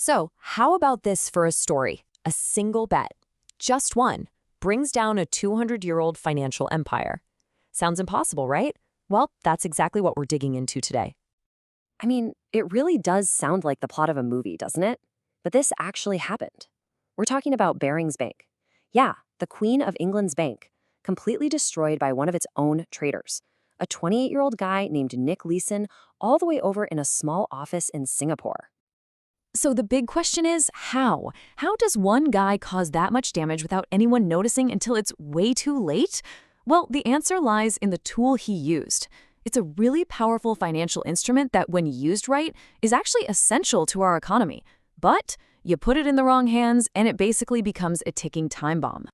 So, how about this for a story? A single bet, just one, brings down a 200-year-old financial empire. Sounds impossible, right? Well, that's exactly what we're digging into today. I mean, it really does sound like the plot of a movie, doesn't it? But this actually happened. We're talking about Barings Bank. Yeah, the Queen of England's bank, completely destroyed by one of its own traders. A 28-year-old guy named Nick Leeson, all the way over in a small office in Singapore. So the big question is, how? How does one guy cause that much damage without anyone noticing until it's way too late? Well, the answer lies in the tool he used. It's a really powerful financial instrument that, when used right, is actually essential to our economy. But you put it in the wrong hands, and it basically becomes a ticking time bomb.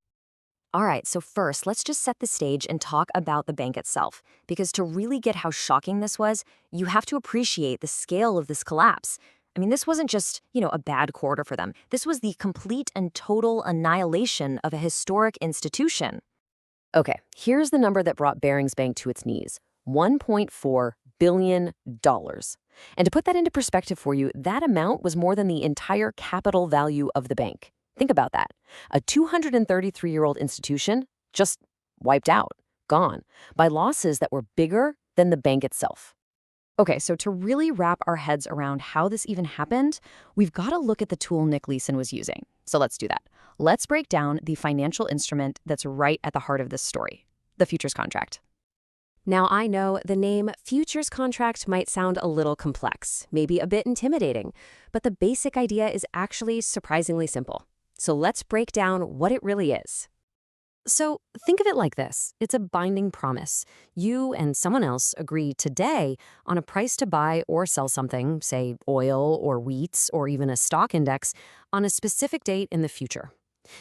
All right, so first, let's just set the stage and talk about the bank itself. Because to really get how shocking this was, you have to appreciate the scale of this collapse. I mean, this wasn't just, a bad quarter for them. This was the complete and total annihilation of a historic institution. Okay, here's the number that brought Barings Bank to its knees. $1.4 billion. And to put that into perspective for you, that amount was more than the entire capital value of the bank. Think about that. A 233-year-old institution just wiped out, gone, by losses that were bigger than the bank itself. Okay, so to really wrap our heads around how this even happened, we've got to look at the tool Nick Leeson was using. So let's do that. Let's break down the financial instrument that's right at the heart of this story, the futures contract. Now, I know the name futures contract might sound a little complex, maybe a bit intimidating, but the basic idea is actually surprisingly simple. So let's break down what it really is. So think of it like this. It's a binding promise. You and someone else agree today on a price to buy or sell something, say oil or wheat or even a stock index, on a specific date in the future.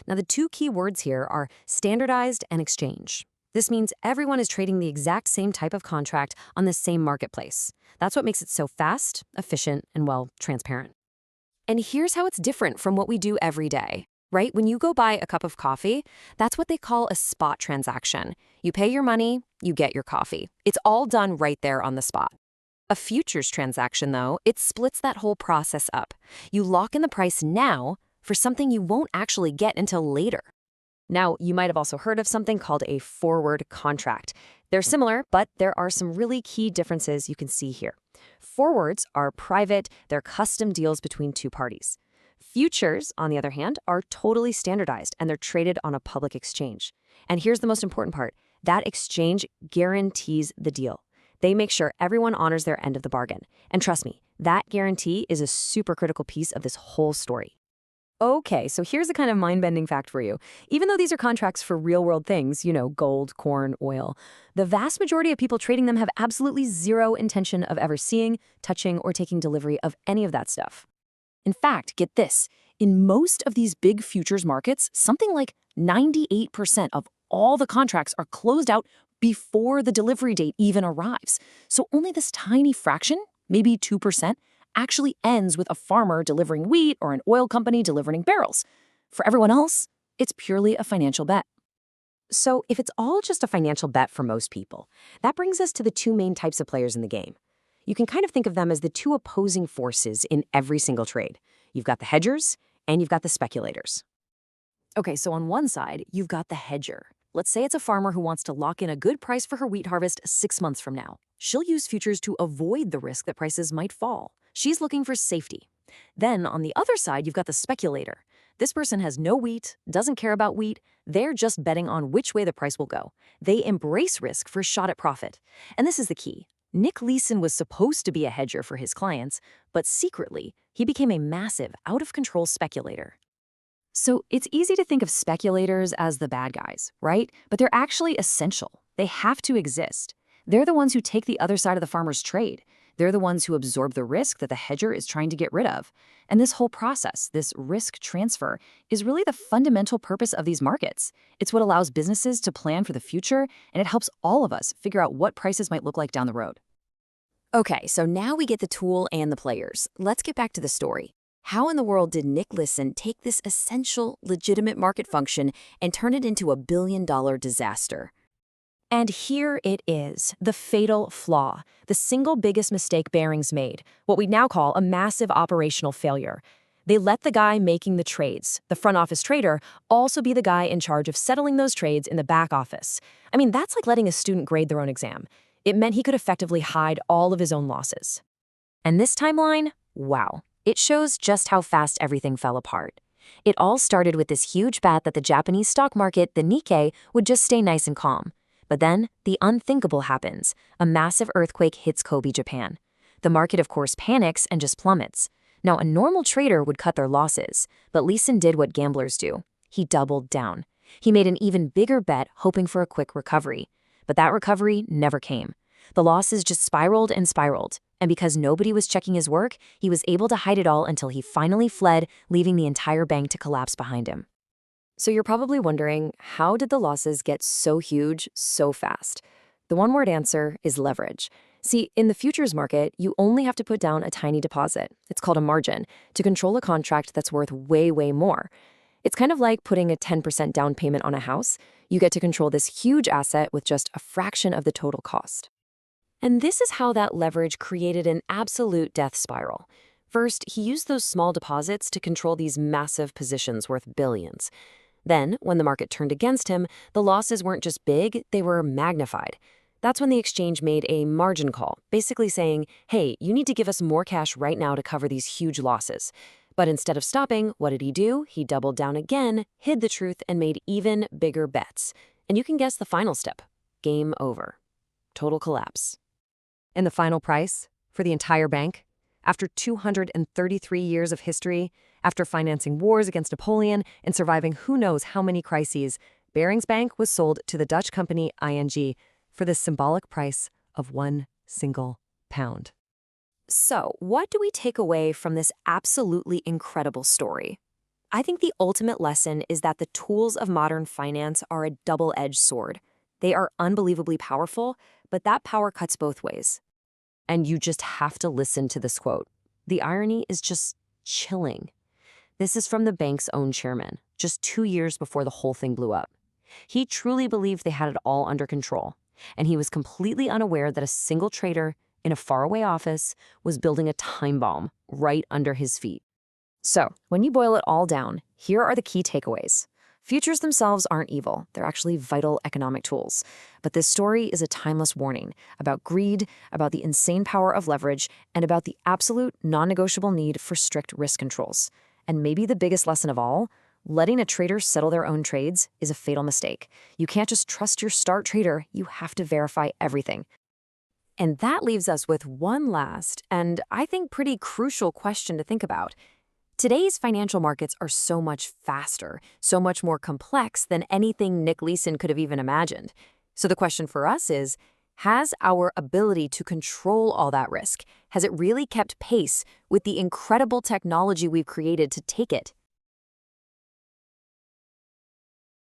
Now, the two key words here are standardized and exchange. This means everyone is trading the exact same type of contract on the same marketplace. That's what makes it so fast, efficient, and, well, transparent. And here's how it's different from what we do every day. Right? When you go buy a cup of coffee, that's what they call a spot transaction. You pay your money, you get your coffee. It's all done right there on the spot. A futures transaction, though, it splits that whole process up. You lock in the price now for something you won't actually get until later. Now, you might have also heard of something called a forward contract. They're similar, but there are some really key differences you can see here. Forwards are private, they're custom deals between two parties. Futures, on the other hand, are totally standardized and they're traded on a public exchange. And here's the most important part. That exchange guarantees the deal. They make sure everyone honors their end of the bargain. And trust me, that guarantee is a super critical piece of this whole story. Okay, so here's a kind of mind-bending fact for you. Even though these are contracts for real-world things, gold, corn, oil, the vast majority of people trading them have absolutely zero intention of ever seeing, touching, or taking delivery of any of that stuff. In fact, get this, in most of these big futures markets, something like 98% of all the contracts are closed out before the delivery date even arrives. So only this tiny fraction, maybe 2%, actually ends with a farmer delivering wheat or an oil company delivering barrels. For everyone else, it's purely a financial bet. So if it's all just a financial bet for most people, that brings us to the two main types of players in the game. You can kind of think of them as the two opposing forces in every single trade. You've got the hedgers and you've got the speculators. Okay, so on one side, you've got the hedger. Let's say it's a farmer who wants to lock in a good price for her wheat harvest 6 months from now. She'll use futures to avoid the risk that prices might fall. She's looking for safety. Then on the other side, you've got the speculator. This person has no wheat, doesn't care about wheat. They're just betting on which way the price will go. They embrace risk for a shot at profit. And this is the key. Nick Leeson was supposed to be a hedger for his clients, but secretly, he became a massive, out-of-control speculator. So it's easy to think of speculators as the bad guys, right? But they're actually essential. They have to exist. They're the ones who take the other side of the farmer's trade. They're the ones who absorb the risk that the hedger is trying to get rid of. And this whole process, this risk transfer, is really the fundamental purpose of these markets. It's what allows businesses to plan for the future, and it helps all of us figure out what prices might look like down the road. Okay, so now we get the tool and the players. Let's get back to the story. How in the world did Nick Leeson take this essential, legitimate market function and turn it into a billion-dollar disaster? And here it is, the fatal flaw, the single biggest mistake Barings made, what we now call a massive operational failure. They let the guy making the trades, the front office trader, also be the guy in charge of settling those trades in the back office. I mean, that's like letting a student grade their own exam. It meant he could effectively hide all of his own losses. And this timeline, wow, it shows just how fast everything fell apart. It all started with this huge bet that the Japanese stock market, the Nikkei, would just stay nice and calm. But then, the unthinkable happens. A massive earthquake hits Kobe, Japan. The market, of course, panics and just plummets. Now, a normal trader would cut their losses, but Leeson did what gamblers do. He doubled down. He made an even bigger bet, hoping for a quick recovery. But that recovery never came. The losses just spiraled and spiraled, and because nobody was checking his work, he was able to hide it all until he finally fled, leaving the entire bank to collapse behind him. So you're probably wondering, how did the losses get so huge so fast? The one-word answer is leverage. See, in the futures market, you only have to put down a tiny deposit. It's called a margin, to control a contract that's worth way, way more. It's kind of like putting a 10% down payment on a house. You get to control this huge asset with just a fraction of the total cost. And this is how that leverage created an absolute death spiral. First, he used those small deposits to control these massive positions worth billions. Then, when the market turned against him, the losses weren't just big, they were magnified. That's when the exchange made a margin call, basically saying, hey, you need to give us more cash right now to cover these huge losses. But instead of stopping, what did he do? He doubled down again, hid the truth, and made even bigger bets. And you can guess the final step. Game over. Total collapse. And the final price for the entire bank? After 233 years of history, after financing wars against Napoleon and surviving who knows how many crises, Barings Bank was sold to the Dutch company ING for the symbolic price of £1 single pound. So, what do we take away from this absolutely incredible story? I think the ultimate lesson is that the tools of modern finance are a double-edged sword. They are unbelievably powerful, but that power cuts both ways. And you just have to listen to this quote. The irony is just chilling. This is from the bank's own chairman, just 2 years before the whole thing blew up. He truly believed they had it all under control, and he was completely unaware that a single trader in a faraway office was building a time bomb right under his feet. So, when you boil it all down, here are the key takeaways. Futures themselves aren't evil. They're actually vital economic tools. But this story is a timeless warning about greed, about the insane power of leverage, and about the absolute non-negotiable need for strict risk controls. And maybe the biggest lesson of all, letting a trader settle their own trades is a fatal mistake. You can't just trust your star trader. You have to verify everything. And that leaves us with one last, and I think pretty crucial question to think about. Today's financial markets are so much faster, so much more complex than anything Nick Leeson could have even imagined. So the question for us is, has our ability to control all that risk, has it really kept pace with the incredible technology we've created to take it